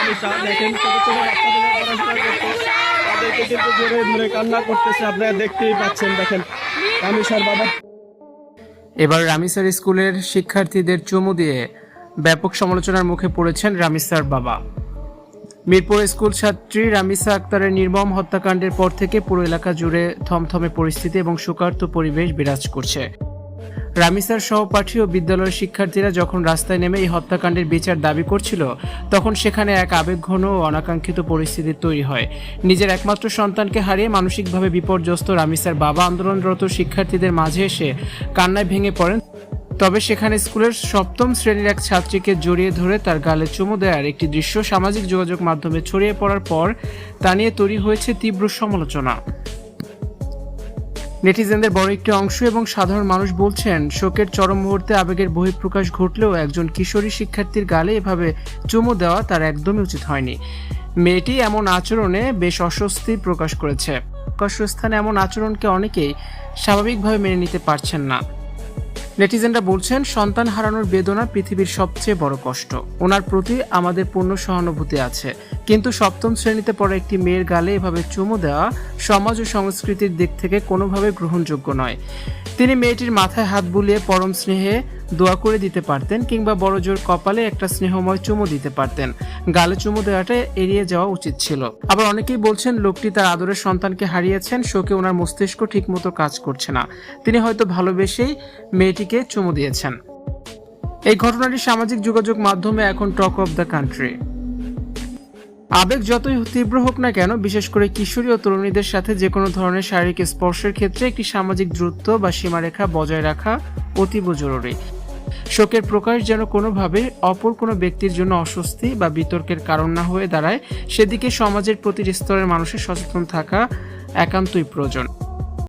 রামিসা দেখেন ছোট ছোট বাচ্চাদের পড়াশোনা করতে তাদেরকে কিন্তু জোরে ধরে কান্না করতেছে, আপনারা দেখতেই পাচ্ছেন। দেখেন রামিসার বাবা। এবার রামিসার স্কুলের শিক্ষার্থীদের চুমু দিয়ে ব্যাপক সমালোচনার মুখে পড়েছেন রামিসার বাবা। মিরপুর স্কুল ছাত্রী রামিসা আক্তারের নির্মম হত্যাকাণ্ডের পর থেকে পুরো এলাকা জুড়ে থমথমে পরিস্থিতি এবং শোকার্ত পরিবেশ বিরাজ করছে। রামিসার সহপাঠী ও বিদ্যালয়ের শিক্ষার্থীরা যখন রাস্তায় নেমে এই হত্যাকাণ্ডের বিচার দাবি করছিল, তখন সেখানে এক আবেগঘন ও অনাকাঙ্ক্ষিত পরিস্থিতি তৈরি হয়। নিজের একমাত্র সন্তানকে হারিয়ে মানসিকভাবে বিপর্যস্ত রামিসার বাবা আন্দোলনরত শিক্ষার্থীদের মাঝে এসে কান্নায় ভেঙে পড়েন। তবে সেখানে স্কুলের সপ্তম শ্রেণীর এক ছাত্রীকে জড়িয়ে ধরে তার গালে চুমু দেওয়ার একটি দৃশ্য সামাজিক যোগাযোগ মাধ্যমে ছড়িয়ে পড়ার পর তা নিয়ে তৈরি হয়েছে তীব্র সমালোচনা। নেটিজেনদের বড় একটি অংশ এবং সাধারণ মানুষ বলছেন, শোকের চরম মুহূর্তে আবেগের বহিঃপ্রকাশ ঘটলেও একজন কিশোরী শিক্ষার্থীর গালে এভাবে চুমু দেওয়া তার একদমই উচিত হয়নি। মেয়েটি এমন আচরণে বেশ অস্বস্তি প্রকাশ করেছে। প্রকাশ্য স্থানে এমন আচরণকে অনেকেই স্বাভাবিকভাবে মেনে নিতে পারছেন না। নেটিজেনরা বলছেন, সন্তান হারানোর বেদনা পৃথিবীর সবচেয়ে বড় কষ্ট। ওনার প্রতি আমাদের পূর্ণ সহানুভূতি আছে, কিন্তু সপ্তম শ্রেণীতে পড়া একটি মেয়ের গালে এভাবে চুমু দেওয়া সমাজ ও সংস্কৃতির দিক থেকে কোনোভাবে গ্রহণযোগ্য নয়। তিনি মেয়েটির মাথায় হাত বুলিয়ে পরম স্নেহে দোয়া করে দিতে পারতেন, কিংবা বড়জোর কপালে একটা স্নেহময় চুমু দিতে পারতেন। গালে চুমু দেওয়াটা এড়িয়ে যাওয়া উচিত ছিল। আবার অনেকেই বলছেন, লোকটি তার আদরের সন্তানকে হারিয়েছেন, শোকে ওনার মস্তিষ্ক ঠিকমতো কাজ করছে না। তিনি হয়তো ভালোবেসেই মেয়েটিকে চুমু দিয়েছেন। এই ঘটনাটি সামাজিক যোগাযোগ মাধ্যমে এখন টক অফ দ্য কান্ট্রি। আবেগ যতই তীব্র হোক না কেন, বিশেষ করে কিশোরী ও তরুণীদের সাথে যে কোনো ধরনের শারীরিক স্পর্শের ক্ষেত্রে একটি সামাজিক দূরত্ব বা সীমারেখা বজায় রাখা অতীব জরুরি। শোকের প্রকাশ যেন কোনোভাবে অপর কোনো ব্যক্তির জন্য অস্বস্তি বা বিতর্কের কারণ না হয়ে দাঁড়ায়, সেদিকে সমাজের প্রতিটি স্তরের মানুষের সচেতন থাকা একান্তই প্রয়োজন।